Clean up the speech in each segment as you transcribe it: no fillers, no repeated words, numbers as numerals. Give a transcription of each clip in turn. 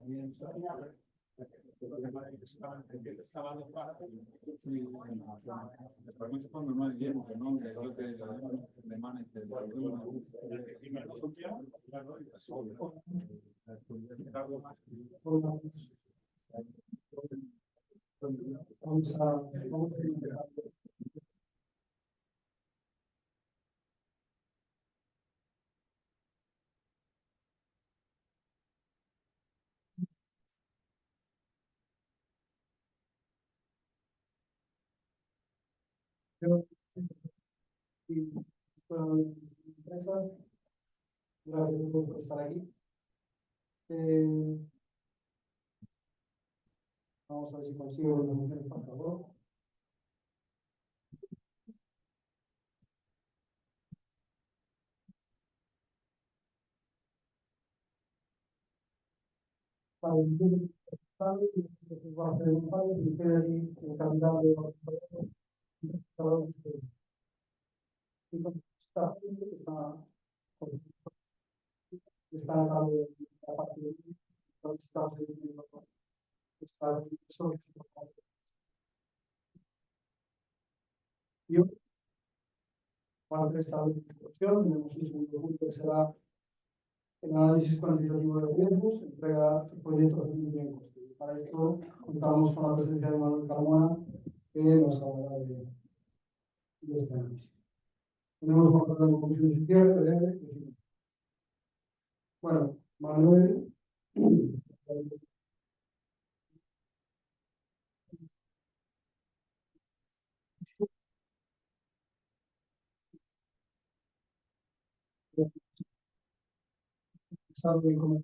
Vamos a intentar. Y con empresas, gracias por estar aquí. Vamos a ver si consigo una función, por favor. Para el va a hacer un fallo y queda ahí encantado de cada uno de ustedes. Y como está a cabo de la parte de yo para hacer esta discusión tenemos un segundo punto que será el análisis cuantitativo de riesgos, entrega de proyectos de bien coste. Para esto contamos con la presencia de Manuel Carmona, que nos hablará de este análisis. Tenemos una parte de la comisión de cierre. Bueno, Manuel. Sabe cómo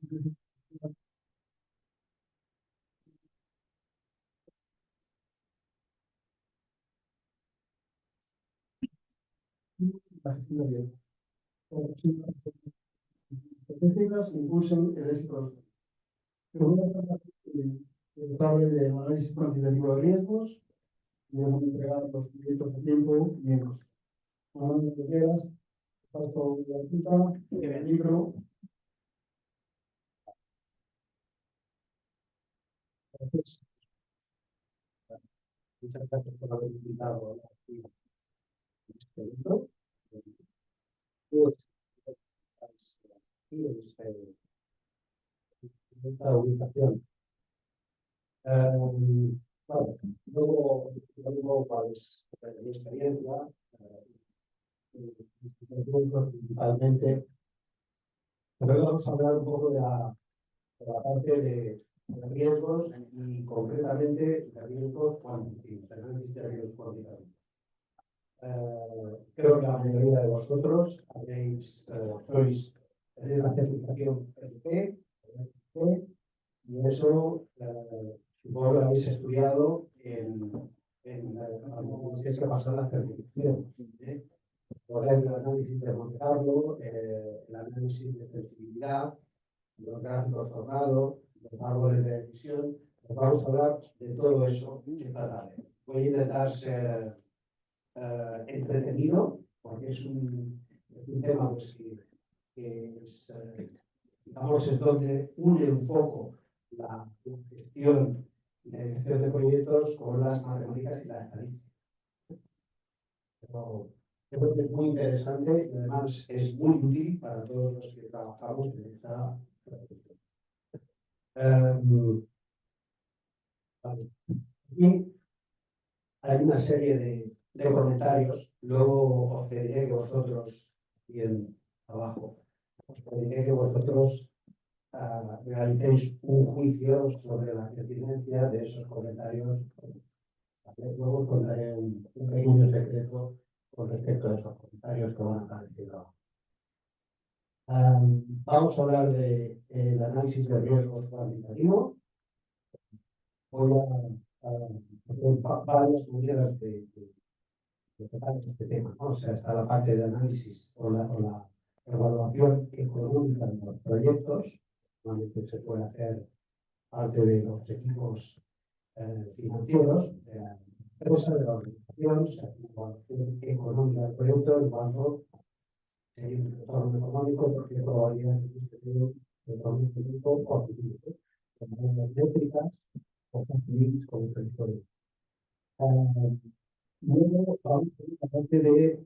específicas impulsen el éxito. Hable de análisis cuantitativo de riesgos y debemos entregar los proyectos de tiempo y en coste. Cuando quieras, paso la cita, el libro. Muchas gracias por haber invitado a este evento. Esta ubicación. Bueno, luego cuál es mi experiencia, principalmente, pero vamos a hablar un poco de la parte de riesgos y concretamente de riesgos cuantitativos, análisis de riesgos cuantitativos. Creo que la mayoría de vosotros sois de la certificación PDP, y eso supongo que lo habéis estudiado cuando tenéis que pasar la certificación. Por el análisis de Monte Carlo, el análisis de sensibilidad, los gráficos formados, los árboles de decisión. Nos vamos a hablar de todo eso esta tarde. Voy a intentar ser entretenido, porque es un tema pues, que es, digamos, es donde une un poco la gestión y la dirección de proyectos con las matemáticas y la estadística. Pero creo que es muy interesante y además es muy útil para todos los que trabajamos en esta profesión. Aquí hay una serie de comentarios, luego os pediré que vosotros, bien abajo, os pediré que vosotros realicéis un juicio sobre la pertinencia de esos comentarios. Luego os contaré un pequeño secreto con respecto a esos comentarios que van a aparecer abajo. Vamos a hablar del análisis de riesgos cuantitativo. Voy a hacer varias maneras de tocar este tema, ¿no? O sea, está la parte de análisis o la evaluación económica de los proyectos, donde se puede hacer parte de los equipos financieros de la empresa, de la organización, o sea, la evaluación económica del proyecto, en cuanto sería un retorno económico, porque probabilidad de este retorno económico positivo. las métricas o facilities como se dice. Luego vamos a ver la parte de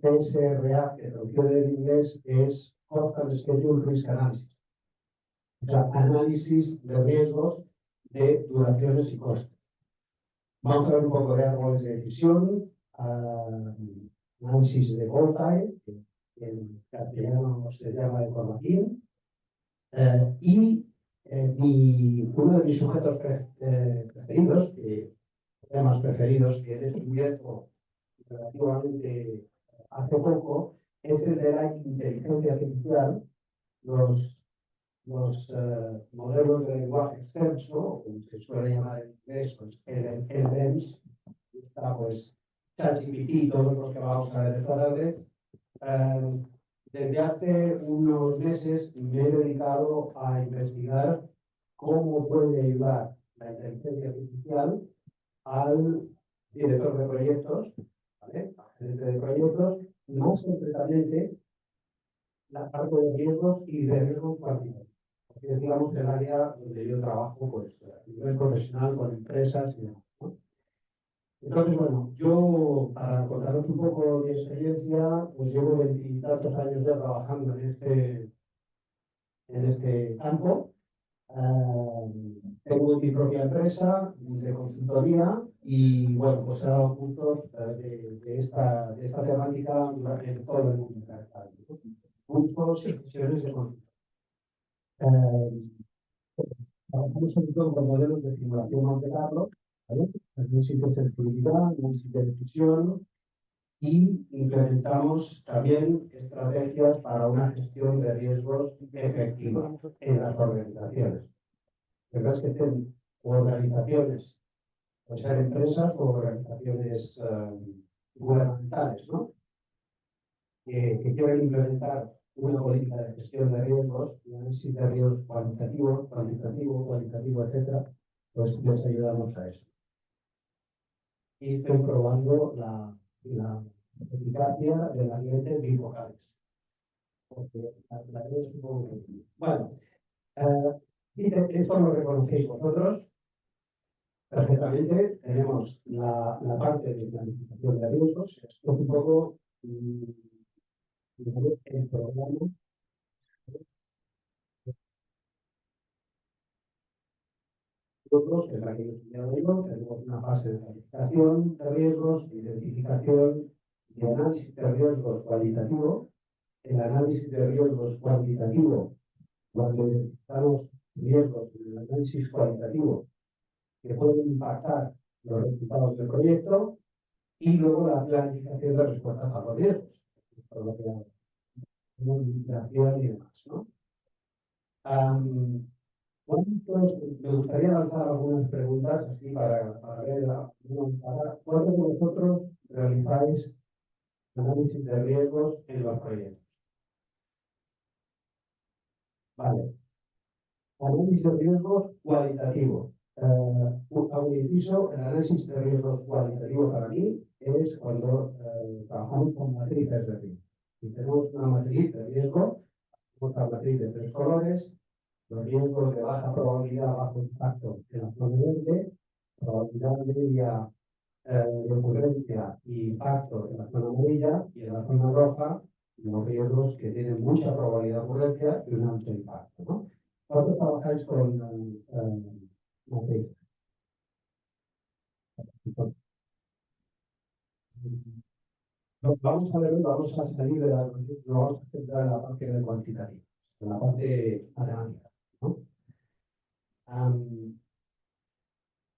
CSRA, que traducido del inglés es Constant Schedule Risk Analysis. O sea, análisis de riesgos de duraciones y costes. Vamos a ver un poco de árboles de decisión, análisis de goal time, que en castellano se llama de formatín, y uno de mis sujetos preferidos, temas preferidos que he descubierto relativamente hace poco, es el de la inteligencia artificial, los modelos de lenguaje extenso, o como se suele llamar en inglés, pues LLMs, está pues ChatGPT y todos los que vamos a ver esta tarde. Desde hace unos meses me he dedicado a investigar cómo puede ayudar la inteligencia artificial al director de proyectos, ¿vale? Al gerente de proyectos, más concretamente la parte de riesgos y de riesgos cuantitativos. Porque es, digamos, el área donde yo trabajo, pues, a nivel profesional, con empresas y demás, ¿no? Entonces, bueno, yo, para contaros un poco mi experiencia, pues llevo 20 y tantos años ya trabajando en este campo. Tengo mi propia empresa de consultoría y, bueno, pues he dado cursos de esta temática en todo el mundo, ¿no? Cursos y sesiones de consultoría. Trabajamos sobre todo con modelos de simulación Monte Carlo, ¿vale? Análisis de sensibilidad, análisis de decisión, y implementamos también estrategias para una gestión de riesgos efectiva en las organizaciones. La verdad es que estén organizaciones, pueden ser empresas o organizaciones gubernamentales, ¿no? Que quieren implementar una política de gestión de riesgos, y análisis de riesgos cualitativo, etcétera, pues les ayudamos a eso. Y estoy probando la eficacia de las lentes bifocales. Porque la es un poco... Bueno, esto lo reconocéis vosotros perfectamente. Tenemos la parte de planificación de riesgos. Esto es un poco el programa. Nosotros, que es la que he estudiado yo, tenemos una fase de planificación de riesgos, identificación y análisis de riesgos cualitativo. El análisis de riesgos cuantitativo, cuando identificamos riesgos en el análisis cualitativo que pueden impactar los resultados del proyecto, y luego la planificación de respuestas a los riesgos, por lo que mitigación y demás, ¿no? Me gustaría lanzar algunas preguntas así para ver, ¿cuántos de vosotros realizáis análisis de riesgos en los proyectos? Vale. Análisis de riesgos cualitativo. Un inciso, el análisis de riesgos cualitativo para mí es cuando trabajamos con matrices de riesgo. Si tenemos una matriz de riesgo, otra matriz de 3 colores, los riesgos de baja probabilidad, bajo impacto en la zona verde, probabilidad media de ocurrencia y impacto en la zona amarilla, y en la zona roja, los riesgos que tienen mucha probabilidad de ocurrencia y un alto impacto, ¿no? ¿Cuánto trabajáis con matriz? Vamos a ver, vamos a salir de la, nos vamos a centrar en la parte del cuantitativo, en la parte matemática, ¿no?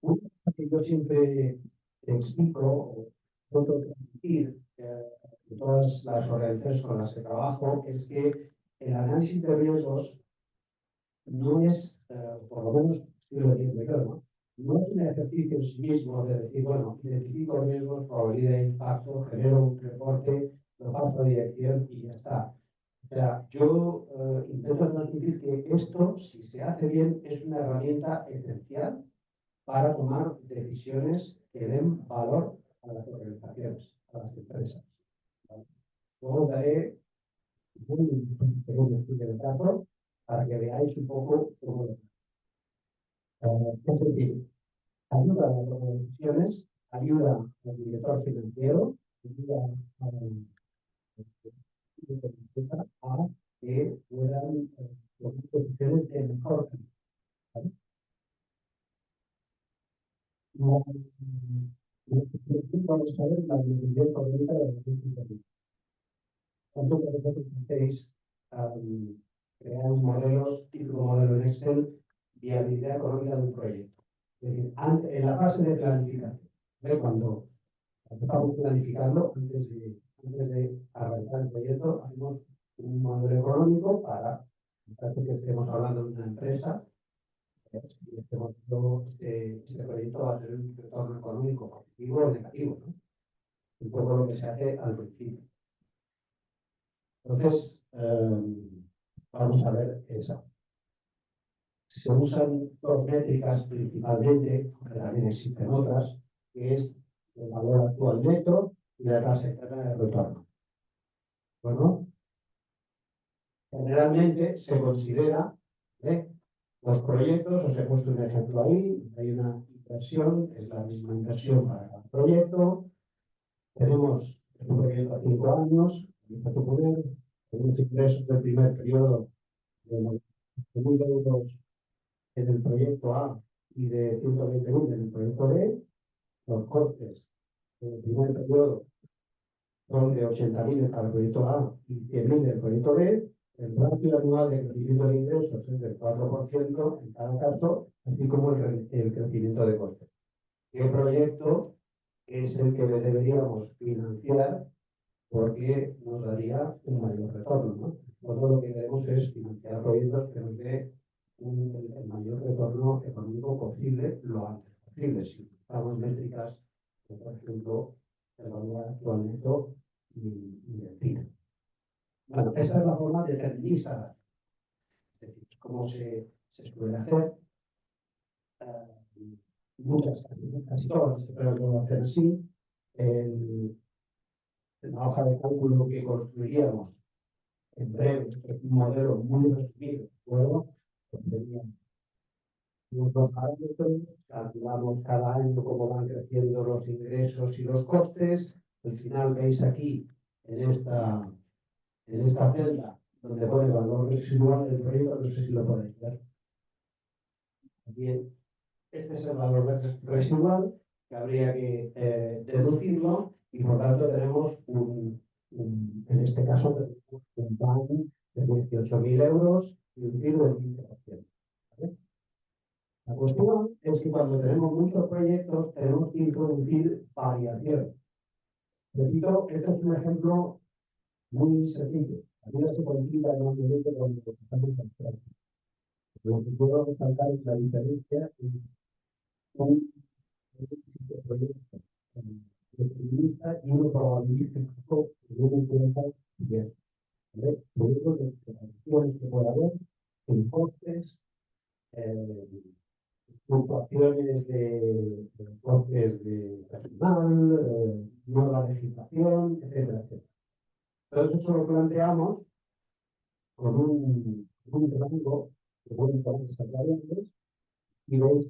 Una cosa que yo siempre explico o trato de transmitir en todas las organizaciones con las que trabajo es que el análisis de riesgos no es, por lo menos yo lo entiendo yo, ¿no? No es un ejercicio en sí mismo de decir, bueno, identifico riesgos, probabilidad de impacto, genero un reporte, lo paso a dirección y ya está. O sea, yo intento transmitir que esto, si se hace bien, es una herramienta esencial para tomar decisiones que den valor a las organizaciones, a las empresas, ¿vale? Luego daré un estudio de caso para que veáis un poco cómo lo. Es decir, ayuda a la toma de decisiones, ayuda al director financiero, ayuda a la empresa a que puedan tomar decisiones de mejor calidad. ¿Vale? Vamos a ver la dimensión económica de la institución. Cuando vosotros hacéis crear modelos, típico modelo en Excel, viabilidad económica de un proyecto. Es decir, en la fase de planificación, cuando estamos planificando, antes de arrancar el proyecto, hacemos un modelo económico para, en caso que estemos hablando de una empresa, si este proyecto va a tener un retorno económico positivo o negativo, ¿no? Un poco lo que se hace al principio. Entonces, vamos a ver esa. Se usan dos métricas principalmente, aunque también existen otras, que es el valor actual neto y la tasa externa de retorno. Bueno, generalmente se considera los proyectos, os he puesto un ejemplo ahí, hay una inversión, es la misma inversión para cada proyecto, tenemos un proyecto a 5 años, tenemos ingresos del primer periodo de 1.000 euros en el proyecto A y de 120.000 en el proyecto B, los costes en el primer periodo son de 80.000 en cada proyecto A y 100.000 en el proyecto B, el ratio anual de crecimiento de ingresos es del 4% en cada caso, así como el crecimiento de costes. ¿Qué proyecto es el que deberíamos financiar porque nos daría un mayor retorno, ¿no? Nosotros lo que queremos es financiar proyectos que nos dé el mayor retorno económico posible lo antes posible. Si usamos métricas, por ejemplo, el valor actual neto y el PIB. Bueno, esta es la forma determinista, es decir, cómo se suele hacer. Casi todas se pueden hacer así. En la hoja de cálculo que construiríamos en breve, es un modelo muy resumido, ¿de acuerdo? Teníamos unos parámetros, calculamos cada año cómo van creciendo los ingresos y los costes. Al final veis aquí, en esta celda, donde pone el valor residual del proyecto, no sé si lo podéis ver. Bien, este es el valor residual, que habría que deducirlo, y por tanto tenemos en este caso, un PAN de 18.000 euros y un PIB del 15%. ¿Vale? La cuestión es que cuando tenemos muchos proyectos tenemos que introducir variación. Repito, este es un ejemplo muy sencillo. La vida se complica enormemente cuando estamos en práctica. Lo que puedo resaltar es la diferencia entre un proyecto determinista y uno probabilístico que no me cuenta bien. Lo único que que puede haber en costes, fluctuaciones de costes de personal, nueva legislación, etcétera, etcétera. Entonces eso lo planteamos con un rango que pueden poner esas variables y veis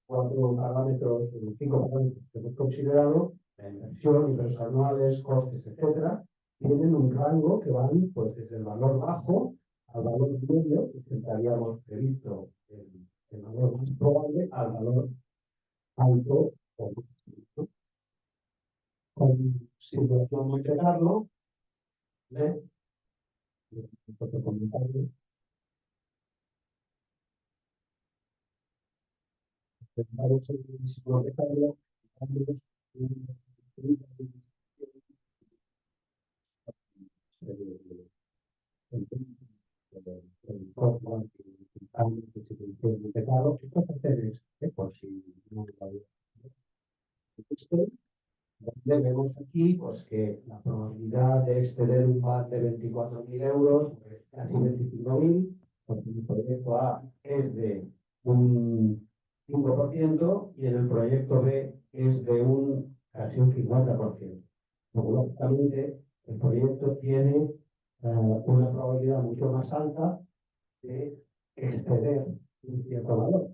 4 parámetros, 5 parámetros que hemos considerado, la inversión, ingresos anuales, costes, etcétera, tienen un rango que van pues, desde el valor bajo al valor medio, que habíamos previsto el valor más probable, al valor alto o máximo, ¿no? Con simulación Monte Carlo, otro comentario, Monte Carlo, el software que se puede empezar, esto se hace por si no lo había. Donde vemos aquí pues, que la probabilidad de exceder un VAT de 24.000 euros, pues, casi 25.000, porque el proyecto A es de un 5% y en el proyecto B es de casi un 50%. Lógicamente, el proyecto tiene una probabilidad mucho más alta de exceder un cierto valor.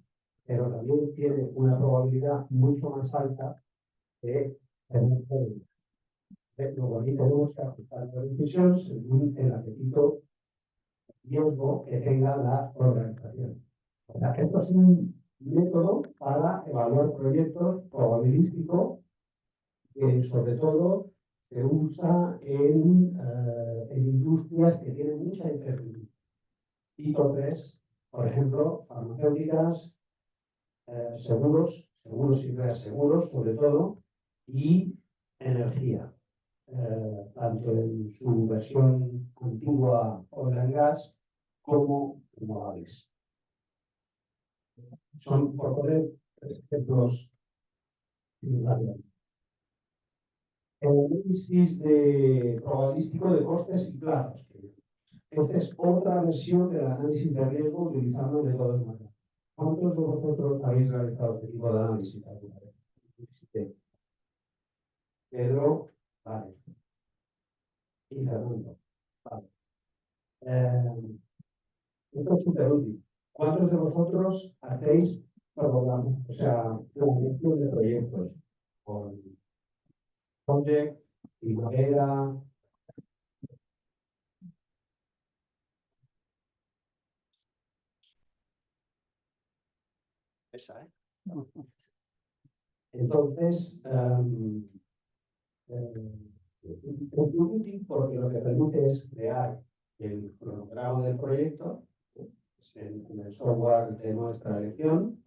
pero también tiene una probabilidad mucho más alta de tener pérdidas. Luego aquí tenemos que ajustar la decisión según el apetito riesgo que tenga la organización. O sea, esto es un método para evaluar proyectos probabilísticos que sobre todo se usa en industrias que tienen mucha incertidumbre. Tipo 3, por ejemplo, farmacéuticas, seguros y reaseguros sobre todo, y energía, tanto en su versión antigua oil and gas como renovables. Son, por poner ejemplos, el análisis probabilístico de costes y plazos. Esta es otra versión del análisis de riesgo utilizando métodos matemáticos. ¿Cuántos de vosotros habéis realizado este tipo de análisis alguna vez? Sí. Pedro, vale. Y Fernando, vale. Esto es súper útil. ¿Cuántos de vosotros hacéis programas, o sea, planeación de proyectos con Project, Primavera? Esa, ¿eh? Entonces, es muy útil porque lo que permite es crear el cronograma del proyecto en el software de nuestra elección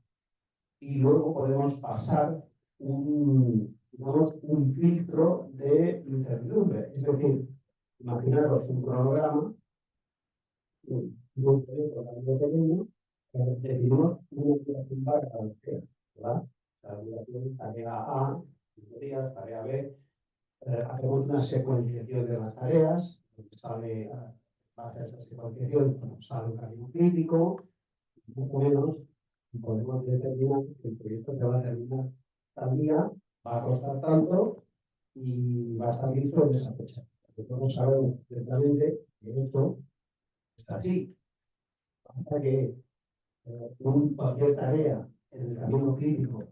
y luego podemos pasar digamos, un filtro de incertidumbre. Es decir, imaginaros un cronograma de un proyecto tan pequeño que definimos una duración para cada tarea, ¿verdad? La duración tarea A, 5 días, tarea B. Hacemos una secuenciación de las tareas, donde sale, base a esa secuenciación, sale un camino crítico, más o menos podemos determinar que el proyecto se va a terminar tal día, va a costar tanto y va a estar listo en esa fecha. Porque todos sabemos perfectamente que eso es así. Hasta que cualquier tarea en el camino crítico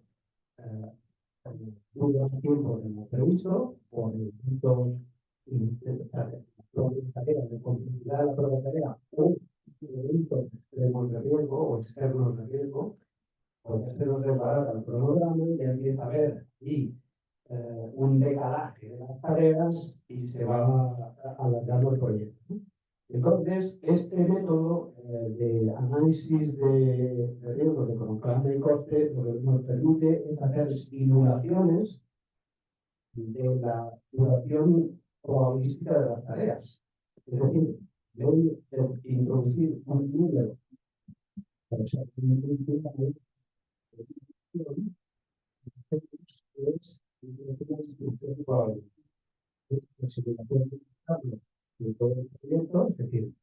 dura más tiempo de lo previsto, por distintos tareas de complejidad de la propia tarea o eventos extremos de riesgo o externos de riesgo, pues ya se nos desbarata el cronograma y ya empieza a haber un decalaje de las tareas y se va alargando el proyecto. Entonces, este método de análisis de riesgos de cronograma y coste lo que nos permite es hacer simulaciones de la duración probabilística de las tareas. Es decir, de introducir un número, por ejemplo, es de todo el proyecto, es decir,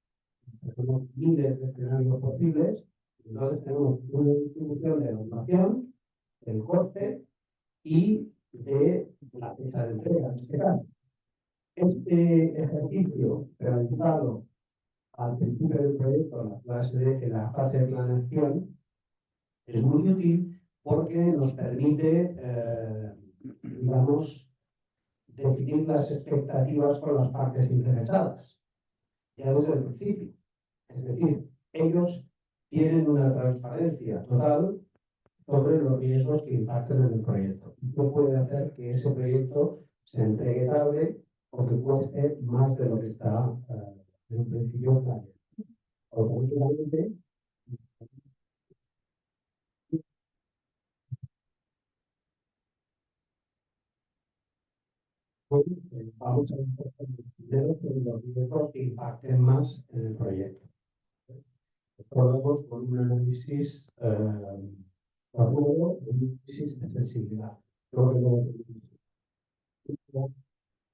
tenemos miles de escenarios posibles, entonces tenemos una distribución de la duración, del coste y de la fecha de entrega, en este caso. Este ejercicio realizado al principio del proyecto, en la fase de planeación, es muy útil porque nos permite, digamos, definir las expectativas con las partes interesadas, ya desde el principio. Es decir, ellos tienen una transparencia total sobre los riesgos que impacten en el proyecto. No puede hacer que ese proyecto se entregue tarde o que cueste más de lo que está en un principio planeado. Automáticamente, pues, vamos a enfocar los riesgos que impacten más en el proyecto. Probamos con un análisis agudo, un análisis de sensibilidad.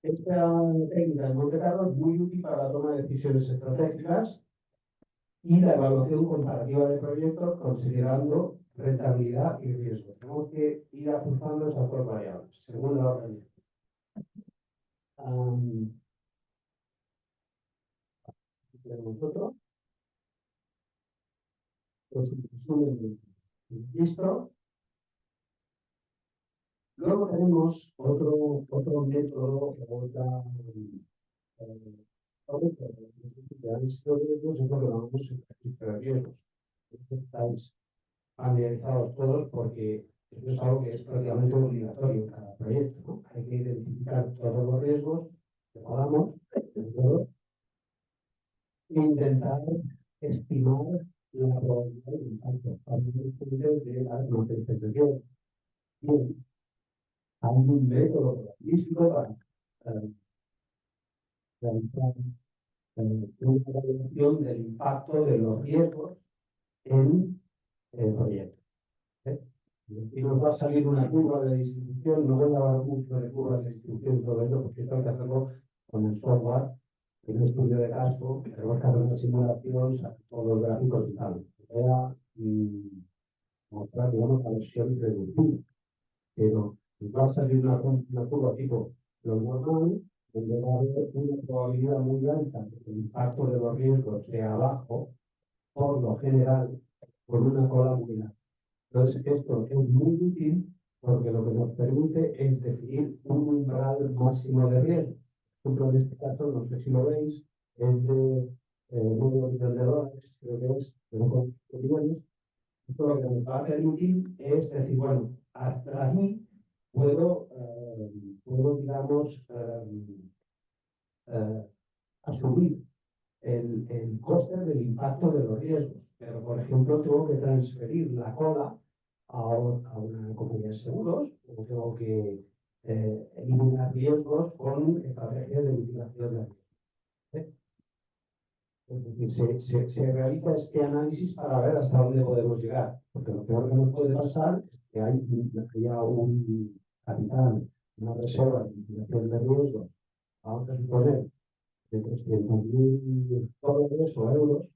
Esta técnica de Monte Carlo es muy útil para la toma de decisiones estratégicas y la evaluación comparativa de proyectos considerando rentabilidad y riesgo. Tenemos que ir ajustando esas dos variables según la organización. Nosotros, los registro. Luego tenemos otro método, es lo que llamamos el registro de riesgos. Estáis familiarizados todos porque esto es algo que es prácticamente obligatorio en cada proyecto, ¿no? Hay que identificar todos los riesgos que podamos e intentar estimar la probabilidad de impacto. Hablamos de las matrices de riesgo. Bien, hay un método probabilístico para realizar una evaluación del impacto de los riesgos en el proyecto. Y nos va a salir una curva de distribución, no voy a hablar mucho de curvas de distribución y todo eso, porque esto hay que hacerlo con el software, en un estudio de caso, tenemos que hacer una simulación, sacar todos los gráficos y tal. Voy a mostrar, digamos, la versión reducida, pero nos va a salir una curva tipo lo normal, donde va a haber una probabilidad muy alta de que el impacto de los riesgos sea bajo, por lo general, con una cola muy larga. Entonces, esto es muy útil porque lo que nos permite es definir un umbral máximo de riesgo. Por ejemplo, en este caso, no sé si lo veis, es de $9 millones, creo que es, pero con millones. Esto lo que nos va a permitir es decir, bueno, hasta aquí puedo digamos, asumir el coste del impacto de los riesgos. Pero, por ejemplo, tengo que transferir la cola a una compañía de seguros, o tengo que eliminar riesgos con estrategias de mitigación de riesgos. Es decir, se realiza este análisis para ver hasta dónde podemos llegar, porque lo peor que nos puede pasar es que haya un capital, una reserva de mitigación de riesgos, vamos a suponer, de $300.000 o euros,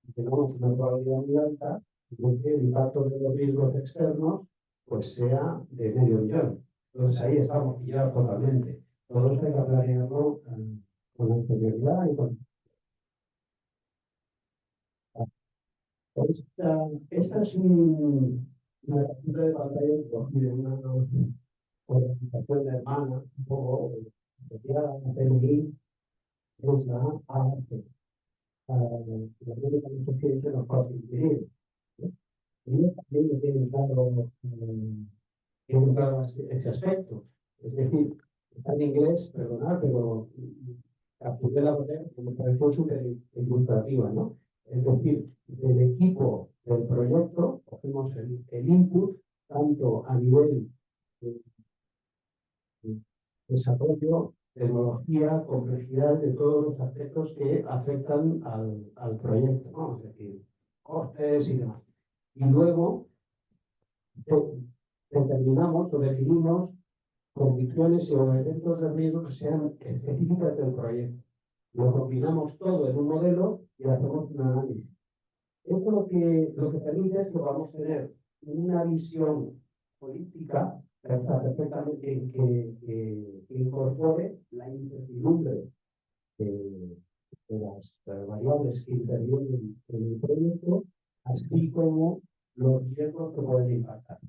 y tenemos una probabilidad muy alta de que el impacto de los riesgos externos pues sea de $500.000. Entonces ahí estamos pillados totalmente. Todo esto hay que planearlo con anterioridad y con... Esta es una captura de pantalla de una organización de hermana, un poco asociada a la PMI, es la AAC, la American Association of Cost Engineers. Ellos también lo tienen claro ese aspecto. Es decir, está en inglés, perdonad, pero capturé la poder que me pareció súper ilustrativa, ¿no? Es decir, del equipo del proyecto cogemos el input, tanto a nivel de desarrollo, tecnología, complejidad de todos los aspectos que afectan al proyecto, ¿no? Es decir, costes y demás. Y luego determinamos o definimos condiciones o elementos de riesgo que sean específicas del proyecto. Lo combinamos todo en un modelo y hacemos un análisis. Esto lo que permite es que vamos a tener una visión política perfectamente que incorpore la incertidumbre de las variables que intervienen en el proyecto, así como los riesgos que pueden impactar.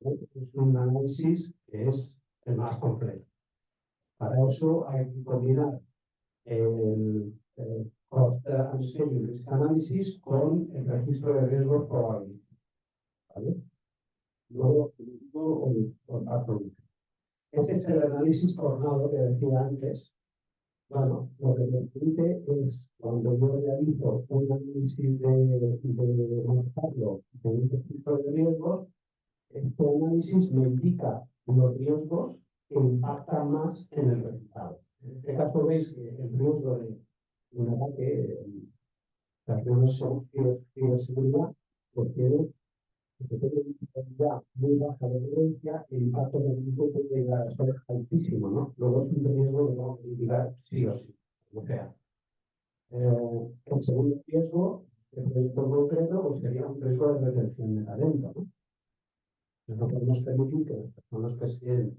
Es un análisis que es el más completo. Para eso hay que combinar el Cost and Schedule Risk Analysis con el registro de riesgos probables. ¿Vale? Luego, este es el análisis tornado que decía antes. Bueno, lo que me permite es, cuando yo realizo un análisis de montarlo de un registro de riesgos, este análisis me indica los riesgos que impactan más en el resultado. En este caso veis que el riesgo de un ataque, las ciberseguridad, pues tiene una probabilidad muy baja de violencia, el impacto del riesgo puede llegar a ser altísimo, ¿no? Luego es un riesgo que vamos a mitigar sí o sí. O sea, el segundo riesgo, el proyecto concreto, pues sería un riesgo de retención de talento, ¿no? No podemos permitir que las personas que tienen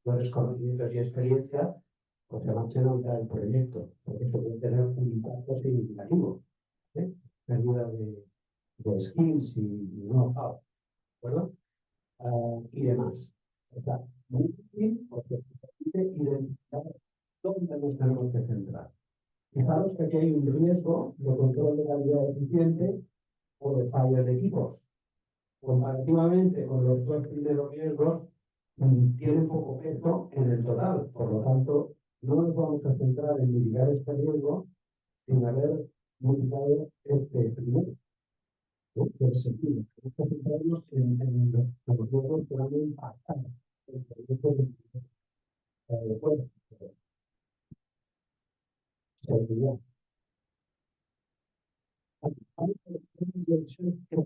mayores conocimientos y experiencia pues se marchen a mitad del proyecto, porque esto puede tener un impacto significativo, pérdida de de skills y know-how, ¿de acuerdo? Y demás. O sea, muy útil porque permite identificar dónde nos tenemos que centrar. Fijaros que aquí hay un riesgo de control de calidad eficiente o de fallos de equipos. Comparativamente con los dos primeros riesgos, tienen poco peso en el total. Por lo tanto, no nos vamos a centrar en mitigar este riesgo sin haber mitigado este primero. ¿No? Por sentido, tenemos que centrarnos en los riesgos que van a impactar el proyecto de bueno, seguridad. Hay una inversión que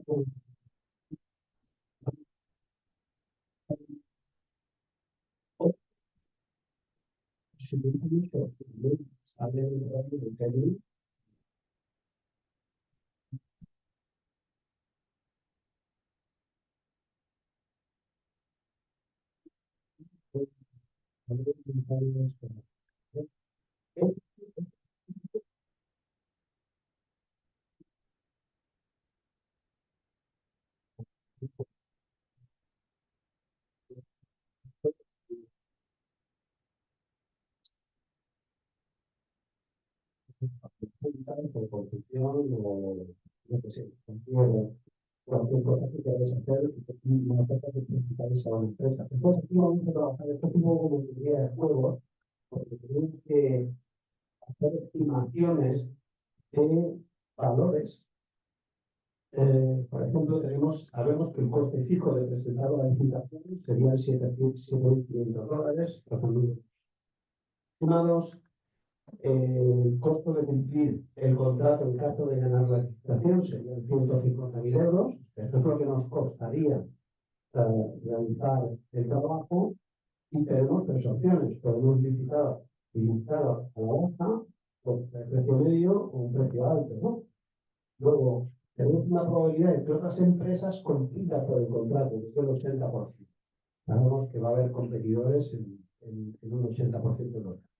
se utiliza mucho, sale del radio de Kelly, pues, sale del radio de Kelly. Por construcción o no sé, cualquier cosa que quieras hacer y no afecta tus principales a la empresa. Entonces aquí vamos a trabajar esto como como teoría de juego, porque tenemos que hacer estimaciones de valores. Por ejemplo, sabemos que el coste fijo de presentar la licitación serían $7.500, estimados. El costo de cumplir el contrato en caso de ganar la licitación serían 150.000 euros. Eso es lo que nos costaría realizar el trabajo y tenemos tres opciones. Podemos licitar a la baja, por el precio medio o un precio alto, ¿no? Luego, tenemos una probabilidad de que otras empresas compitan por el contrato, que es del 80%. Sabemos que va a haber competidores en un 80% de los casos.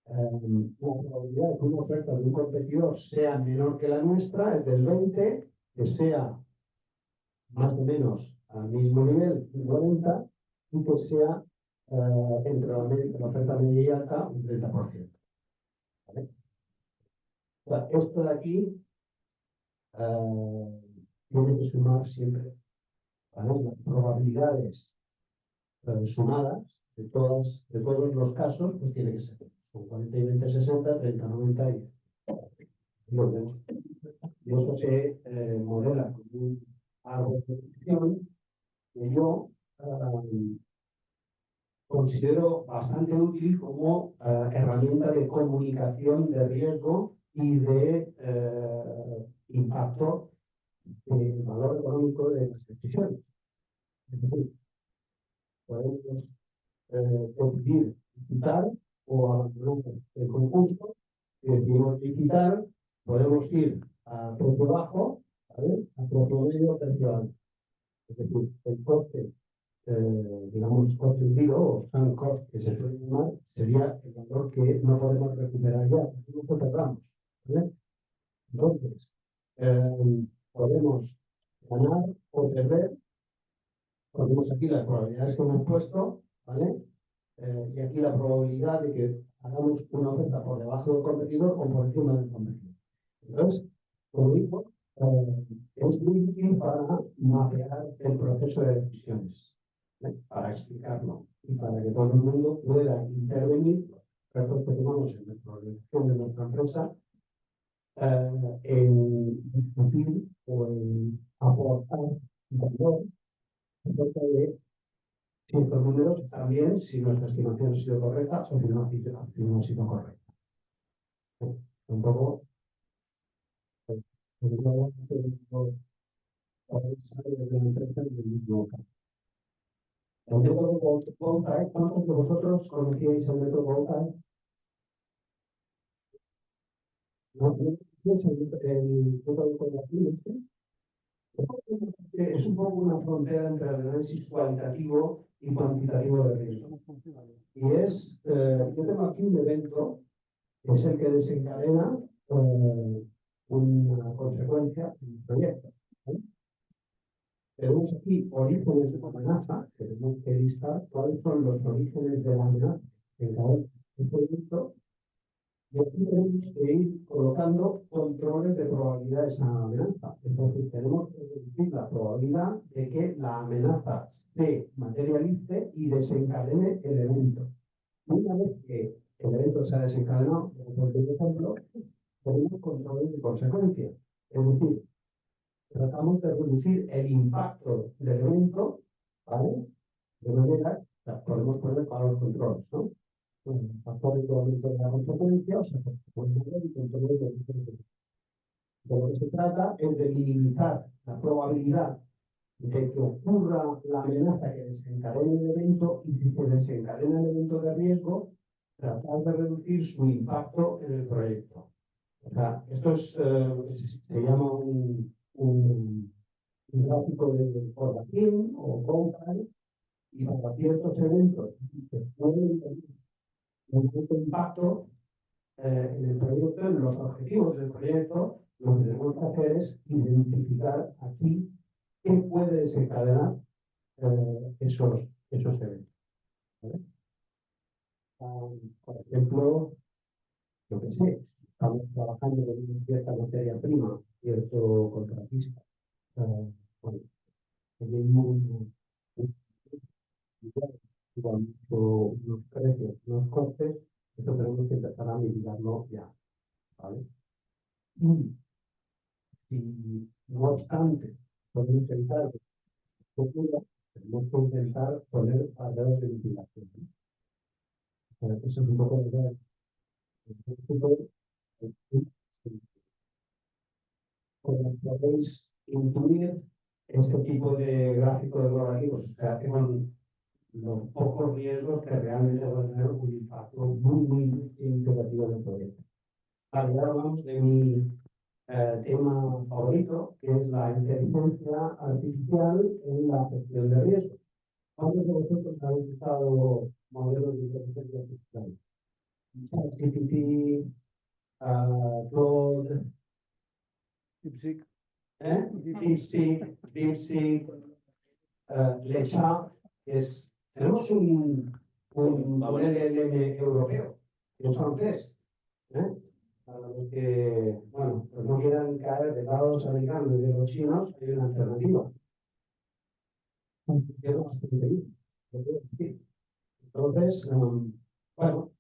La probabilidad de que una oferta de un competidor sea menor que la nuestra es del 20, que sea más o menos al mismo nivel, un 40, y que sea entre la oferta media y alta un 30%. ¿Vale? O sea, esto de aquí tiene que sumar siempre, ¿vale? Las probabilidades sumadas de todos los casos, pues tiene que ser con 40 y 20, 60, 30, 90 y los demás. Y eso se modela con un árbol de predicción que yo considero bastante útil como herramienta de comunicación de riesgo y de impacto del valor económico de las decisiones. Es decir, podemos decidir licitar o abandonar el concurso. Si decidimos licitar, podemos ir a precio bajo, ¿vale? A precio medio, precio alto. Es decir, el coste, digamos, coste hundido o sunk cost que se suele llamar, sería el valor que no podemos recuperar ya, no perdamos. ¿Vale? Entonces, podemos ganar o perder, ponemos aquí las probabilidades que hemos puesto, ¿vale? Y aquí la probabilidad de que hagamos una oferta por debajo del competidor o por encima del competidor. Entonces, como digo, es muy útil para mapear el proceso de decisiones, para explicarlo y para que todo el mundo pueda intervenir, los que tenemos en nuestra organización de nuestra empresa, en discutir o en aportar valor acerca de si estos números están bien, si nuestra estimación ha sido correcta o si no ha sido correcta. Un poco, de la empresa y del mismo caso. El método Voltaire, ¿cuántos de vosotros conocíais el método Voltaire? ¿No? ¿Conocíais el método Voltaire? Es un poco una frontera entre el análisis cualitativo y cuantitativo de riesgo. Y es, yo tengo aquí un evento que es el que desencadena una consecuencia del proyecto. ¿Vale? Tenemos aquí orígenes de la amenaza, tenemos que listar cuáles son los orígenes de la amenaza en cada proyecto, y aquí tenemos que ir colocando controles de probabilidad de esa amenaza. Es decir, tenemos que reducir la probabilidad de que la amenaza se materialice y desencadene el evento. Una vez que el evento se ha desencadenado, por ejemplo, tenemos controles de consecuencia. Es decir, tratamos de reducir el impacto del evento, ¿vale? De manera, o sea, podemos poner para los controles, ¿no? Factores de aumento de la consecuencia, o sea, podemos ver y controles de consecuencia. De lo que se trata es de minimizar la probabilidad de que ocurra la amenaza que desencadene el evento y si se desencadena el evento de riesgo, tratar de reducir su impacto en el proyecto. O sea, esto es, se llama un gráfico de formación o company, y para ciertos eventos que pueden tener un cierto impacto en el proyecto, en los objetivos del proyecto, lo que tenemos que hacer es identificar aquí qué puede desencadenar esos eventos. ¿Vale? Por ejemplo, yo qué sé, estamos trabajando con una cierta materia prima, cierto contratista. Bueno, hay unos precios, unos costes, eso tenemos que empezar a mitigarlo ya, ¿vale? Y si, no obstante, podemos evitar que esto ocurra, tenemos que intentar poner barreras de mitigación, ¿no? Eso es un poco de idea. Como podéis intuir, este tipo de gráfico de probabilidad se hace con los pocos riesgos que realmente van a tener un impacto muy significativo en el proyecto. Vale, ahora hablamos de mi tema favorito, que es la inteligencia artificial en la gestión de riesgos. ¿Cuántos de vosotros habéis usado modelos de inteligencia artificial? ChatGPT, Claude, DeepSeek. DeepSeek, LeChat, tenemos un LLM europeo, que es francés, para los que, bueno, pues no quieran caer de los americanos y de los chinos, hay una alternativa. Funciona bastante bien, lo puedo decir. Entonces, bueno,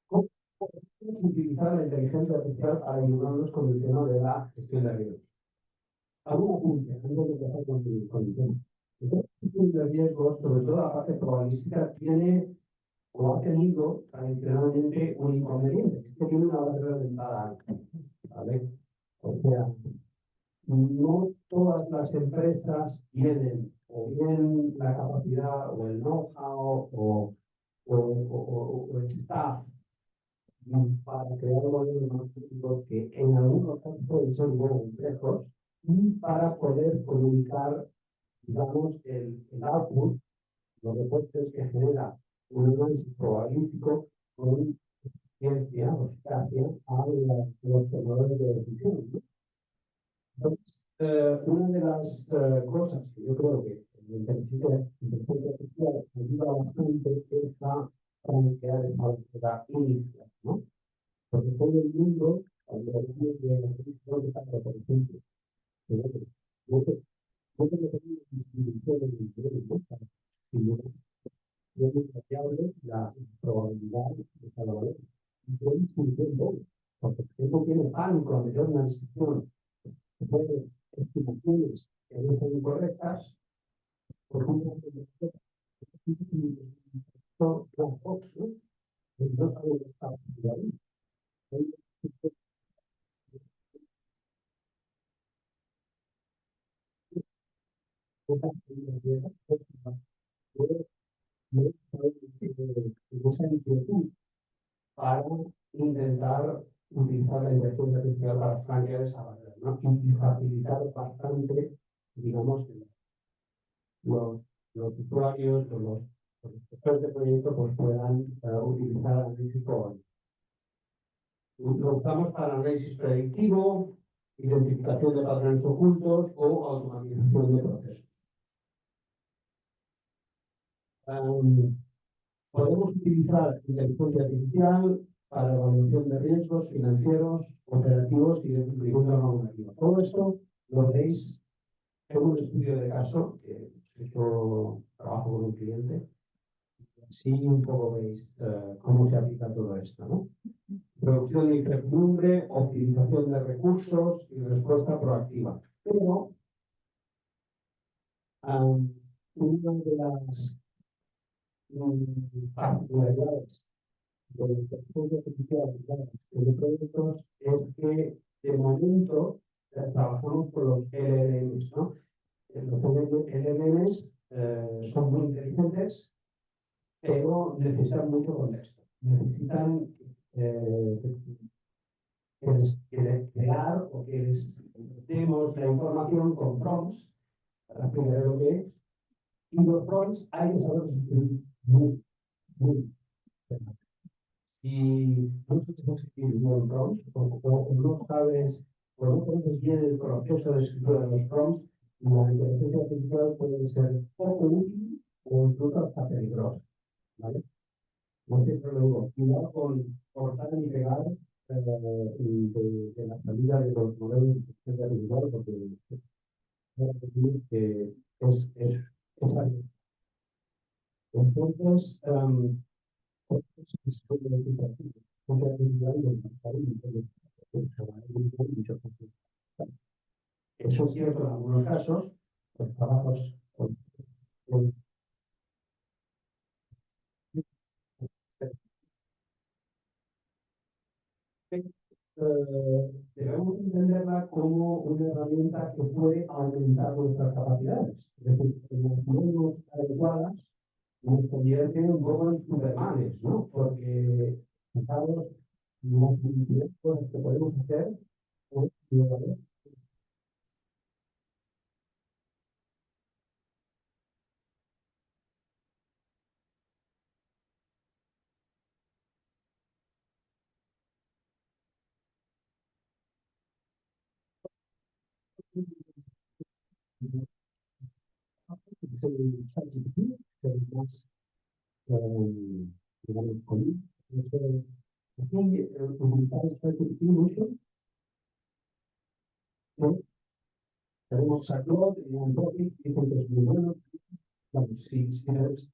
¿cómo podemos utilizar la inteligencia artificial para ayudarnos con el tema de la gestión de riesgos? Algún apunte antes de empezar con el tema. Entonces, la gestión de riesgos, sobre todo la parte probabilística, tiene o ha tenido tradicionalmente un inconveniente, es que tiene una barrera de entrada alta, ¿vale? O sea, no todas las empresas tienen o bien la capacidad o el know-how o el staff para crear modelos matemáticos que en algunos casos pueden ser muy complejos y para poder comunicar, digamos, el output, los reportes que genera un análisis probabilístico con ciencia o eficacia a los tomadores de decisiones, ¿no? Entonces, una de las cosas que yo creo que la inteligencia artificial ayuda bastante es a plantear esa búsqueda inicial, ¿no? Porque todo el mundo, cuando hablamos de la decisión de cambio, por ejemplo, no te determina distribución de niveles, ¿no? Sino que es muy variable la probabilidad de cada valor. Y puede distribuir doble, porque el tiempo tiene pánico a meter una decisión que puede estimaciones que no son incorrectas, por ejemplo, black box, ¿no? No sabe lo que está pasando ahí. Esa inquietud para intentar utilizar la inteligencia artificial para franquear esa barrera, ¿no? Y facilitar bastante, digamos, que los usuarios o los gestores de proyectos pues, puedan utilizar análisis probabilistas. Lo usamos para análisis predictivo, identificación de patrones ocultos o automatización de procesos. Podemos utilizar inteligencia artificial para evaluación de riesgos financieros, operativos y de cumplimiento normativo. Todo esto lo veis en un estudio de caso que he hecho trabajo con un cliente. Así un poco veis cómo se aplica todo esto, ¿no? Reducción de incertidumbre, optimización de recursos y respuesta proactiva. Pero una de las particularidades de la inteligencia artificial de proyectos es que de momento trabajamos con los LLMs, ¿no? Los LLMs son muy inteligentes, pero necesitan mucho contexto. Necesitan crear o que les demos la información con prompts para aprender lo que es. Y los prompts hay que saber escribir muy, muy bien. Y no sabes escribir bien prompts, o no sabes, o no conoces bien el proceso de escritura de los prompts, la inteligencia artificial puede ser poco útil o incluso hasta peligrosa, ¿vale? No siempre lo digo, cuidado con cortar y pegar de la salida de los modelos de inteligencia artificial, porque es algo. Entonces, eso es cierto en algunos casos, los trabajos con debemos entenderla como una herramienta que puede aumentar nuestras capacidades. Es decir, en las manos adecuadas nos convierte un poco en supermanes, ¿no? Porque, fijaros, las cosas que podemos hacer es el ChatGPT, el más, digamos, común. Aquí, utilizar el ChatGPT mucho, ¿no? Tenemos a Claude y Anthropic, dicen que es muy bueno. Bueno, si eres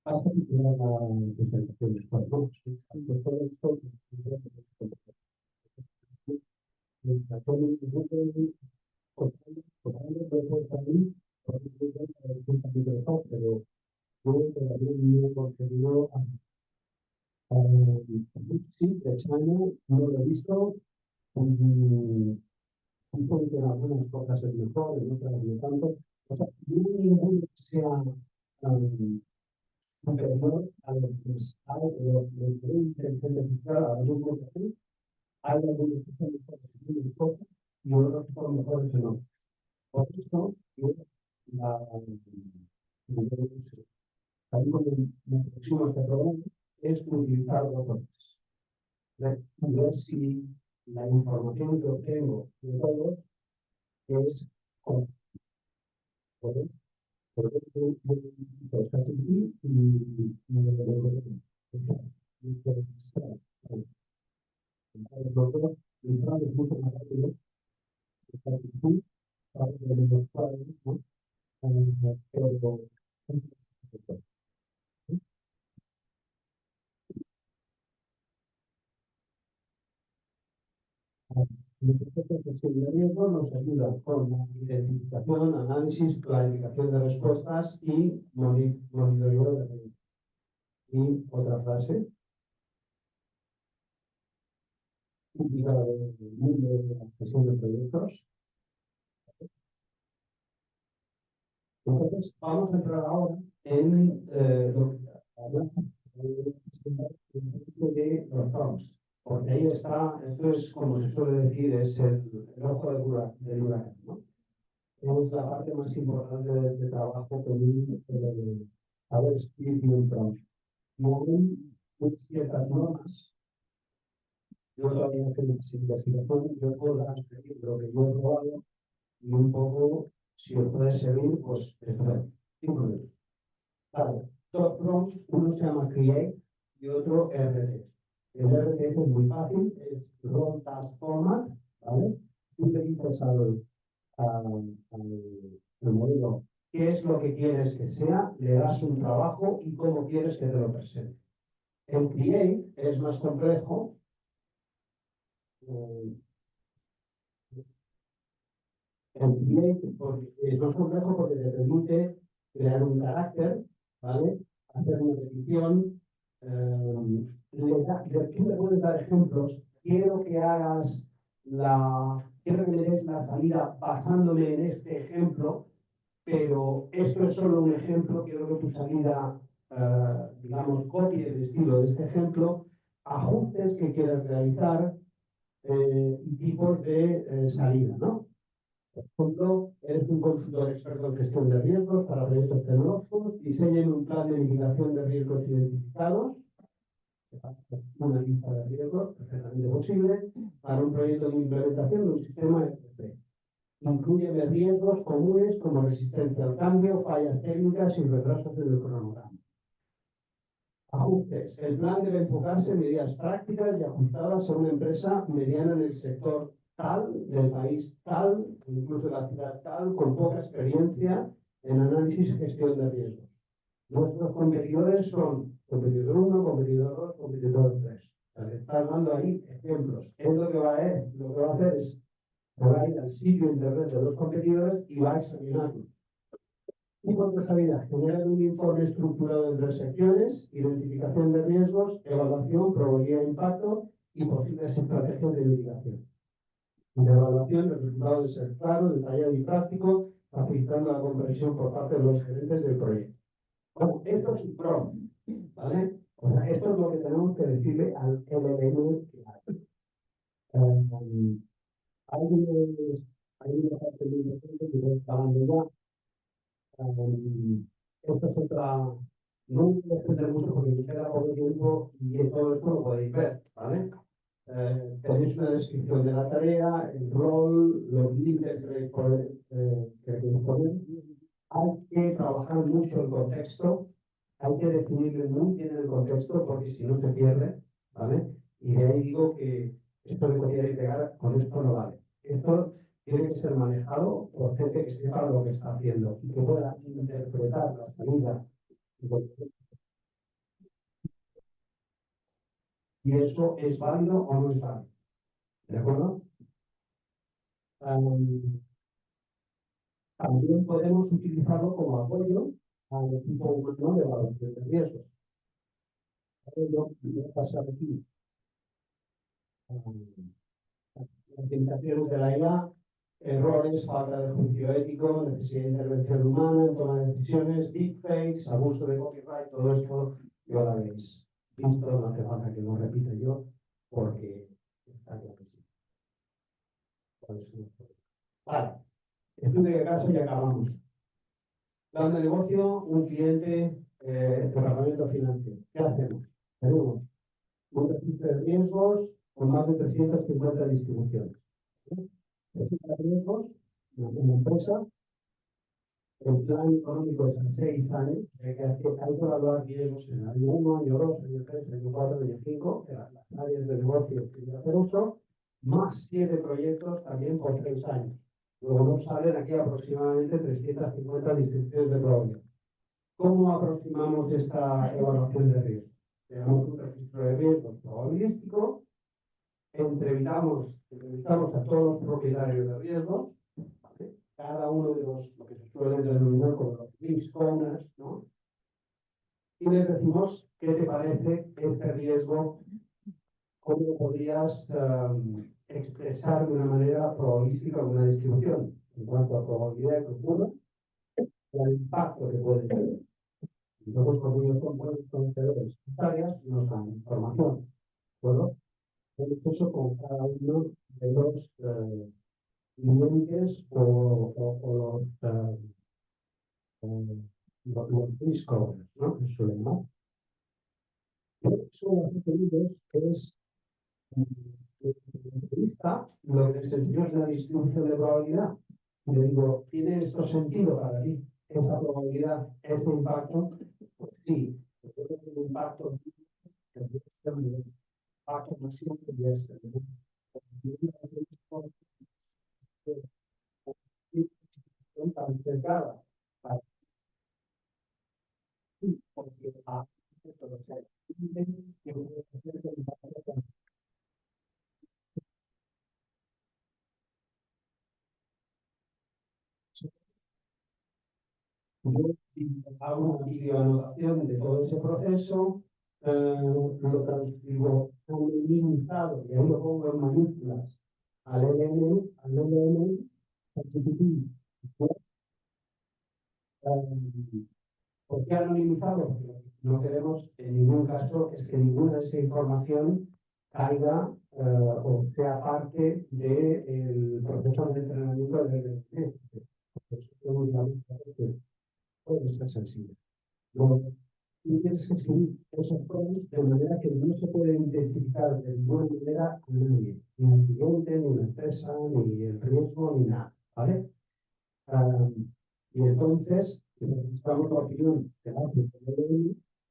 hasta que te da la presentación después, ¿no? Pues todo esto, pero yo todavía no he conseguido sí, de China, no lo he visto. Supongo que en algunas cosas es mejor, en otras no tanto. O sea, no hay ninguno que sea superior a lo que hay, lo que es inteligencia artificial, a lo que sí. Hay algunos que son mejores en unas cosas y otros que son mejores en otras. Por eso, yo, la, ahí donde me aproximo a este programa es utilizar dos cosas. Y ver si la información que obtengo de todos es correcta. Por eso, está aquí y es mucho más rápido, está aquí, para que los cuadros, ¿no? Pero el proceso de gestión de riesgo nos ayuda con la identificación, análisis, clarificación de respuestas y monitoreo de riesgo. Y otra frase, típica del mundo de la gestión de proyectos. Entonces, vamos a entrar ahora en lo que hablamos de los prompts, porque ahí está, esto es como se suele decir, es el ojo del huracán, ¿no? Es la parte más importante de trabajo común, saber escribir un prompt. No hay ciertas normas Yo todavía no tengo investigación, yo puedo dar lo que yo he probado y un poco, si os puede servir, pues, espera, 5 minutos. Vale, dos prompts, uno se llama Create y otro RT. El RT es muy fácil, es Raw Task Format, ¿vale? Tú le dices al modelo qué es lo que quieres que sea, le das un trabajo y cómo quieres que te lo presente. El Create es más complejo. eh, El Create es más complejo porque te permite crear un carácter, ¿vale? Hacer una petición. Tú le puedes dar ejemplos. Quiero que me des la salida basándome en este ejemplo, pero esto es solo un ejemplo. Quiero que tu salida, digamos, copie el estilo de este ejemplo, ajustes que quieras realizar y tipos de salida, ¿no? Por ejemplo, eres un consultor experto en gestión de riesgos para proyectos tecnológicos, diseñen un plan de mitigación de riesgos identificados, una lista de riesgos perfectamente posible, para un proyecto de implementación de un sistema ERP. Incluye riesgos comunes como resistencia al cambio, fallas técnicas y retrasos en el cronograma. Ajustes. El plan debe enfocarse en medidas prácticas y ajustadas a una empresa mediana en el sector tal, del país tal, incluso de la ciudad tal, con poca experiencia en análisis y gestión de riesgos. Nuestros competidores son competidor 1, competidor 2, competidor 3. Está dando ahí ejemplos. Él lo que va a hacer es ir al sitio internet de los competidores y va a examinarlos. Y por responsabilidad, generar un informe estructurado en 3 secciones: identificación de riesgos, evaluación, probabilidad de impacto y posibles estrategias de mitigación. De evaluación, el resultado debe ser claro, detallado y práctico, facilitando la comprensión por parte de los gerentes del proyecto. Bueno, esto es un prompt, ¿vale? O sea, esto es lo que tenemos que decirle al LLM que hay. Hay una parte muy importante que estoy hablando ya. Esto es otra, no voy a extender mucho porque me queda poco tiempo y en todo esto lo podéis ver, ¿vale? Tenéis una descripción de la tarea, el rol, los límites que queréis poner. Hay que trabajar mucho el contexto, hay que definirle muy bien el contexto porque si no se pierde, ¿vale? Y de ahí digo que esto de copiar y pegar con esto no vale. Esto tiene que ser manejado por gente que sepa lo que está haciendo y que pueda interpretar la salida. Y eso es válido o no es válido. ¿De acuerdo? También podemos utilizarlo como apoyo al equipo humano de evaluación de riesgos. Voy a pasar aquí las limitaciones de la IA, errores, falta de juicio ético, necesidad de intervención humana en toma de decisiones, deepfakes, abuso de copyright, todo esto ya lo habéis visto, no hace falta que lo repita yo, porque está claro que sí. Vale, estudio de caso y acabamos. Plan de negocio, un cliente, departamento financiero. ¿Qué hacemos? Tenemos un registro de riesgos con más de 350 distribuciones. Registro de riesgos, una empresa, el plan económico es a 6 años, hay que evaluar riesgos en el año 1, año 2, año 3, año 4, año 5, las áreas de negocio que quieren hacer uso, más 7 proyectos también por 3 años. Luego nos salen aquí aproximadamente 350 distribuciones de probabilidad. ¿Cómo aproximamos esta evaluación de riesgo? Tenemos un registro de riesgos probabilístico, entrevistamos a todos los propietarios de riesgos, ¿vale? Cada uno de lo que se suele denominar como los risk owners, ¿no? Y les decimos, ¿qué te parece este riesgo? ¿Cómo lo podrías expresar de una manera probabilística en una distribución? En cuanto a probabilidad de que ocurra y al impacto que puede tener. Entonces, como ellos son buenos conocedores de áreas, nos dan información. ¿De acuerdo? Eso con cada uno de los clientes o los risk owners, ¿no? Que suelen llamar. Eso lo que te digo es entrevista, lo que les enseño es una distribución de probabilidad. Y le digo, ¿tiene esto sentido para ti? ¿Esta probabilidad, este impacto? Pues sí, pero tiene un impacto máximo que ya es tan cercana porque a esto lo sé. Yo hago una videoanotación de todo ese proceso, lo transcribo minimizado y ahí lo pongo en mayúsculas al LM, ChatGPT. ¿Por qué anonimizado? Porque no queremos en ningún caso es que ninguna de esa información caiga o sea parte del proceso de entrenamiento del LM. Puede ser sensible. Luego, y tienes que escribir esos prompts de manera que no se puede identificar de ninguna manera a nadie, ni el cliente, ni la empresa, ni el riesgo, ni nada, ¿vale? Y entonces, necesitamos la opinión de la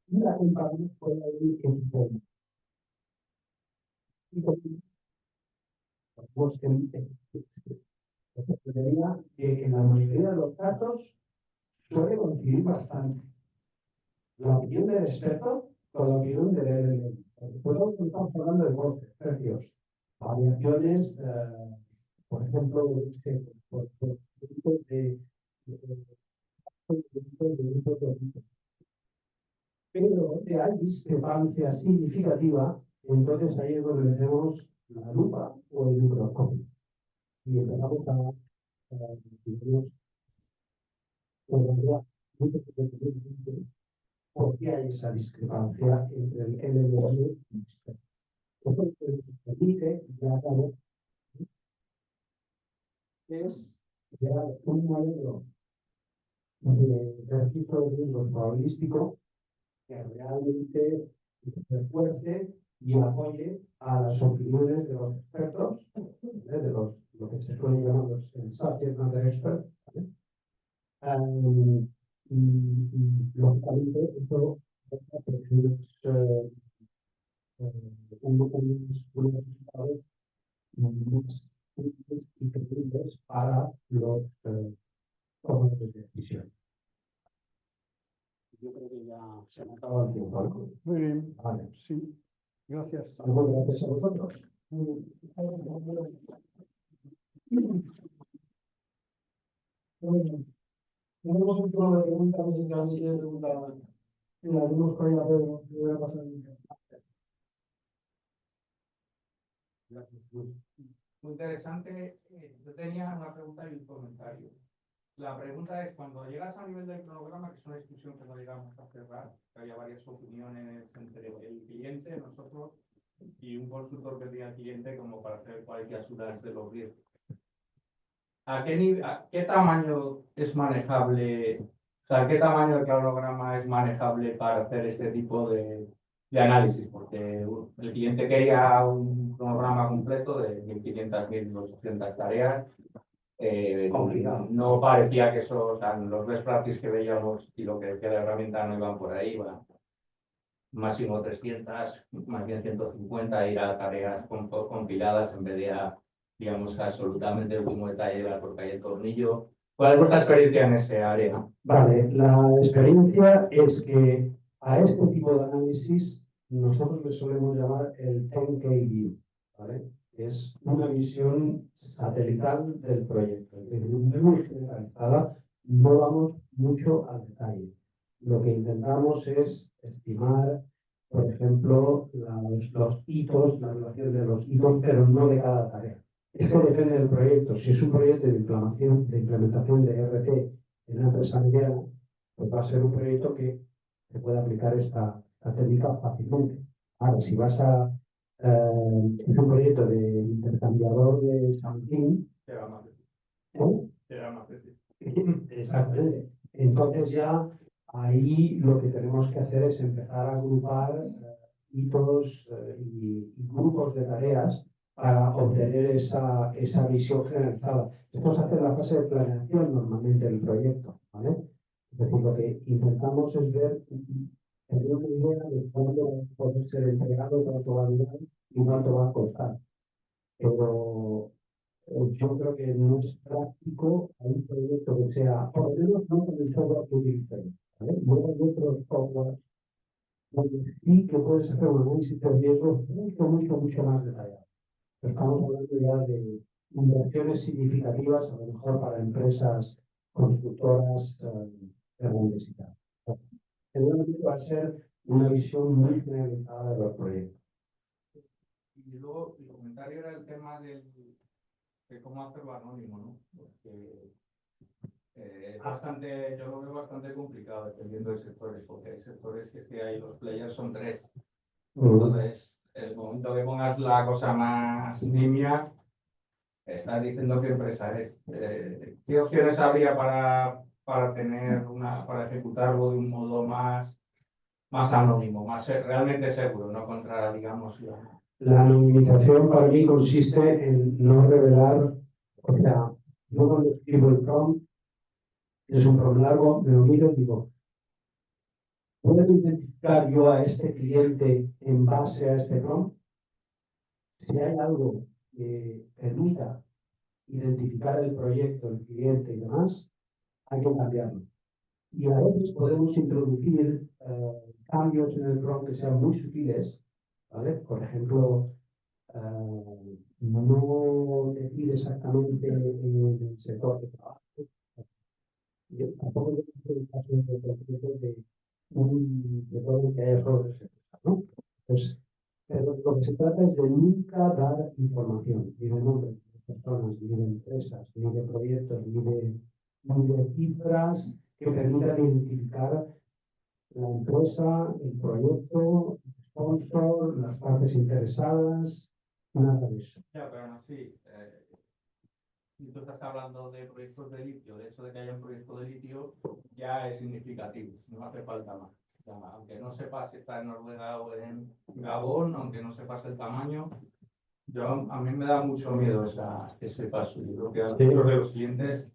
y la comparamos con la de equipo. Y pues, que en la mayoría de los casos suele coincidir bastante la opinión del experto con la opinión del LLM. Después estamos hablando de costes, precios, variaciones, por ejemplo, de pero que hay discrepancia significativa, entonces ahí es donde metemos la lupa o el microscopio y empezamos a digamos, evaluar muy frecuentemente por qué hay esa discrepancia entre el LLM y el experto. Eso lo que nos permite ya sabemos es crear un modelo de registro de riesgos probabilístico que realmente refuerce y apoye a las opiniones de los expertos, de lo que se suele llamar el subject matter expert. ¿Vale? Lógicamente, esto unos resultados más útiles y creíbles para los tomadores de decisión. Yo creo que ya se me acaba el tiempo, ¿no? Muy bien. Vale. Sí. Gracias. Muchas gracias a vosotros. Tenemos un turno de preguntas, no sé si alguien quiere preguntar. La haremos con ella, pero le voy a pasar el micrófono. Gracias, Luis. Muy interesante. Yo tenía una pregunta y un comentario. La pregunta es, cuando llegas a nivel del cronograma, que es una discusión que no llegamos a cerrar, que había varias opiniones entre el cliente, nosotros, y un consultor que tenía al cliente como para hacer cualquier de los riesgos. ¿A qué tamaño es manejable, o sea, qué tamaño de cronograma es manejable para hacer este tipo de análisis? Porque el cliente quería un cronograma completo de 1.500, 1.800 tareas. No parecía que eso, o sea, los best practices que veíamos y lo que decía la herramienta no iban por ahí, iban máximo 300, más bien 150, ir a tareas compiladas en vez de a, digamos, absolutamente el último detalle de la porque hay el tornillo. ¿Cuál es vuestra experiencia en ese área? Vale, la experiencia es que a este tipo de análisis nosotros le solemos llamar el 10K view, ¿vale? Es una visión satelital del proyecto, es decir, muy generalizada, no vamos mucho al detalle. Lo que intentamos es estimar, por ejemplo, los hitos, la relación de los hitos, pero no de cada tarea. Esto depende del proyecto. Si es un proyecto de implementación de ERP en una empresa mediana, pues va a ser un proyecto que se puede aplicar esta técnica fácilmente. Ahora, si vas a es un proyecto de intercambiador de Samsung, Será más difícil. ¿eh? Será más difícil. Exactamente. Entonces ya ahí lo que tenemos que hacer es empezar a agrupar hitos y grupos de tareas para obtener esa visión generalizada. Esto se hace en la fase de planeación normalmente del proyecto, ¿vale? Es decir, lo que intentamos es ver, tener una idea de cuándo va a poder ser entregado, cuánto va a durar y cuánto va a costar. Pero yo creo que no es práctico a un proyecto que sea, por lo menos no con el software que utilicemos, ¿vale? Luego hay otros software donde sí que puedes hacer un análisis de riesgo mucho más detallado. Pero estamos hablando ya de inversiones significativas, a lo mejor para empresas constructoras grandes y tal. Seguramente va a ser una visión muy generalizada de los proyectos. Y luego el comentario era el tema de cómo hacerlo anónimo, ¿no? Porque es bastante, yo lo veo bastante complicado dependiendo de sectores, porque hay sectores que hay, los players son 3. Entonces, el momento que pongas la cosa más nimia, estás diciendo qué empresa es. ¿Qué opciones habría para para ejecutarlo de un modo más anónimo, realmente seguro, no contra, digamos, La anonimización para mí consiste en no revelar, o sea, yo cuando escribo el prompt, es un prompt largo, me lo miro y digo, ¿puedo identificar yo a este cliente en base a este prompt? Si hay algo que permita identificar el proyecto, el cliente y demás, hay que cambiarlo. Y a veces podemos introducir cambios en el prompt que sean muy sutiles, ¿vale? Por ejemplo, no decir exactamente el sector de trabajo. Yo tampoco voy a hacer el caso de un sector que haya solo de sector, ¿no? Entonces, pero lo que se trata es de nunca dar información, ni de nombres de personas, ni de empresas, ni de proyectos, ni de cifras que permitan identificar la empresa, el proyecto, el sponsor, las partes interesadas, nada de eso. Ya, pero no, sí. Si tú estás hablando de proyectos de litio, el hecho de que haya un proyecto de litio ya es significativo, no hace falta más. O sea, aunque no sepas si está en Noruega o en Gabón, aunque no sepas el tamaño, a mí me da mucho miedo ese paso. Yo creo que a muchos de los clientes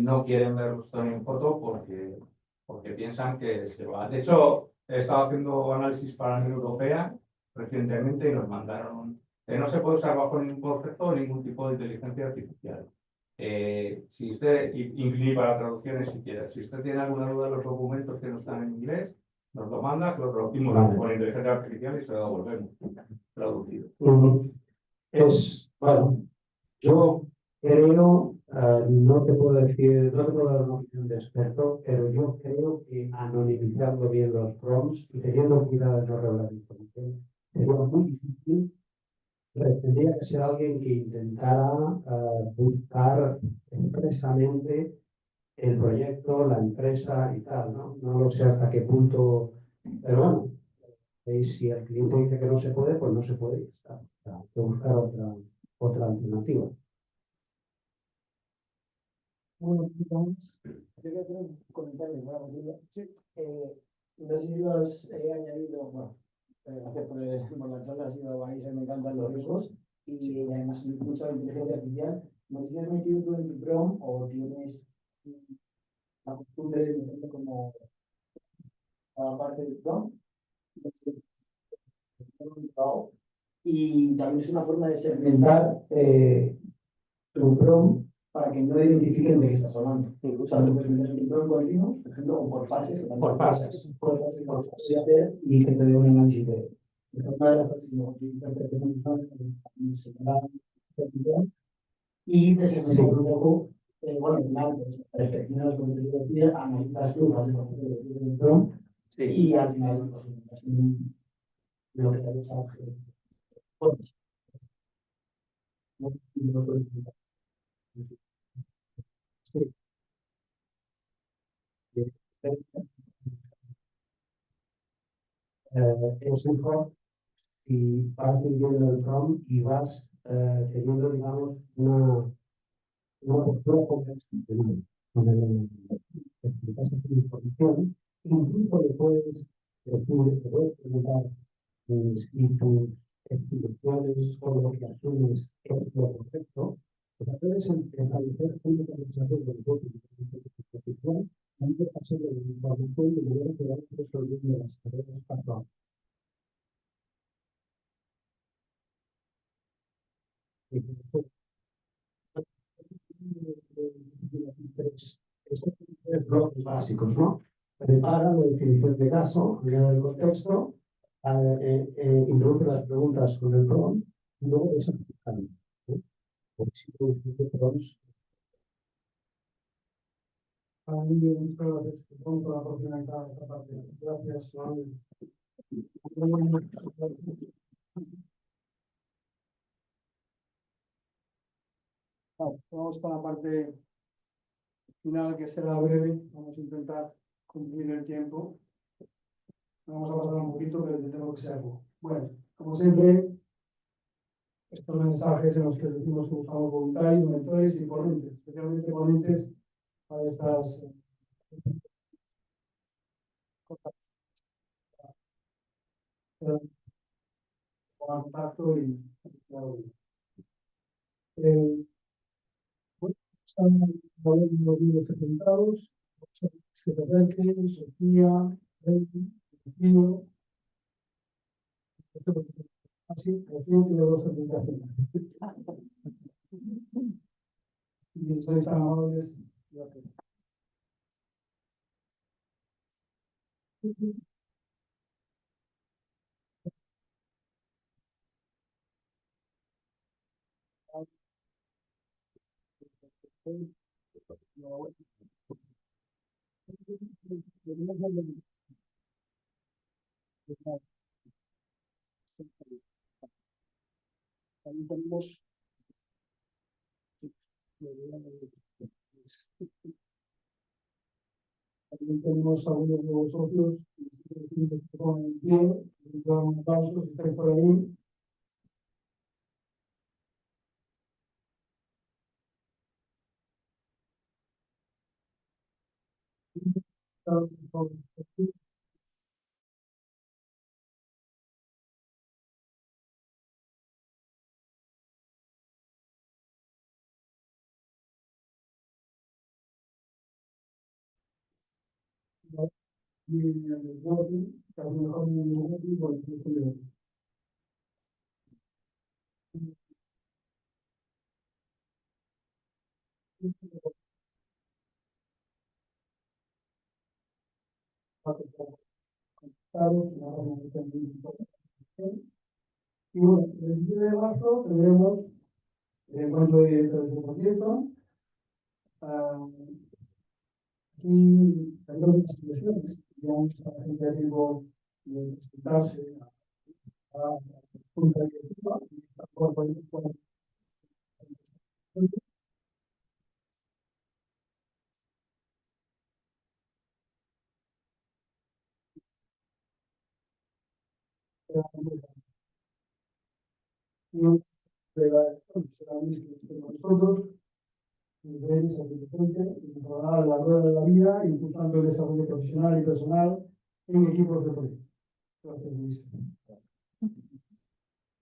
no quieren ver Stone en foto porque piensan que se va. De hecho, he estado haciendo análisis para la Unión Europea recientemente y nos mandaron no se puede usar bajo ningún concepto ningún tipo de inteligencia artificial. Si usted, ni para traducciones siquiera, si usted tiene alguna duda de los documentos que no están en inglés, nos lo mandas, lo traducimos con inteligencia artificial y se lo devolvemos traducido. Bueno, yo creo, no te puedo decir, no te puedo dar una opinión de experto, pero yo creo que anonimizando bien los prompts y teniendo cuidado de no revelar información, sería muy difícil. Tendría que ser alguien que intentara buscar expresamente el proyecto, la empresa y tal, ¿no? No lo sé hasta qué punto, pero bueno, si el cliente dice que no se puede, pues no se puede y ya está. O sea, hay que buscar otra alternativa. Bueno, digamos, yo quería hacer un comentario, ¿no? Sí. No sé si lo has añadido, bueno, hace por la charla ha sido buenísimo, me encantan los riesgos y además mucha inteligencia artificial. ¿No tienes metido tú en tu prompt o tienes la costumbre de meterlo como a la parte del prompt? Y también es una forma de segmentar tu prompt para que no identifiquen de qué estás hablando. O sea, tú puedes meter tu prompt continuo, por ejemplo, o por fases. Por fases. Por fases hacer y que te dé un análisis de una de las fases y te segmenta un poco, bueno, al final, pues, perfeccionas lo que te decía, analizas tú, haces el prompt y al final, pues, lo que te ha hecho. Sí. Es mejor si vas viviendo el prompt y vas teniendo, digamos, una postura conversacional con el explicas esta información, incluso le puedes decir, te puedes preguntar si tus institucionales o lo que asumes que es lo correcto, pues puedes establecer una conversación con el propio institución, antes de pasar de la información de manera que vayas resolviendo las tareas paso a paso. Y por eso, estos son tres bloques básicos, ¿no? Prepara la definición de caso, mira el contexto, introduce las preguntas con el prompt y luego ves aplicando. Porque si introduces prompts, Muy bien, muchas gracias. Pronto la próxima esta parte. Gracias, Manuel. Vamos con la parte final, que será breve. Vamos a intentar cumplir el tiempo. Vamos a pasar un poquito, pero intentemos que sea algo. Bueno, como siempre, estos mensajes en los que decimos que buscamos voluntarios, mentores y ponentes, especialmente ponentes para estas cosas, contacto y claro. Bueno, están los libros presentados, se presenten, Sofía, Rey, Rocío, así, Rocío tiene dos presentaciones. Y sois tan amables, gracias. También tenemos algunos nuevos socios que ponen en pie, que dan un paso, si estáis por ahí. Y el Jordi, que a lo mejor no es Jordi, bueno, yo creo. Y bueno, el 10 de marzo tendremos el encuentro de directores de proyecto. Y tenemos unas situaciones, digamos, para la gente de riesgo de presentarse a la junta directiva y a cuerpo de será Luis que esté con nosotros, y ver esa gente y mejorar la rueda de la vida, impulsando el desarrollo profesional y personal en equipos de proyecto. Gracias, Luis.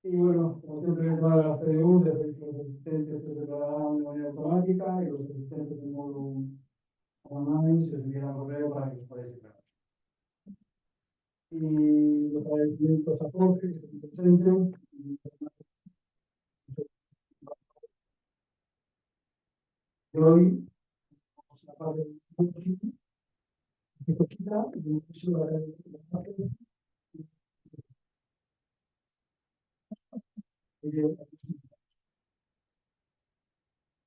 Y bueno, como siempre, en todas las PDU, desde que los asistentes se declararán de manera automática y los asistentes de modo online se enviarán correo para que os podáis declarar. Y los agradecimientos a Jorge, que está aquí presente. Y hoy, la parte de que toquita, y mucho agradecimiento a las partes.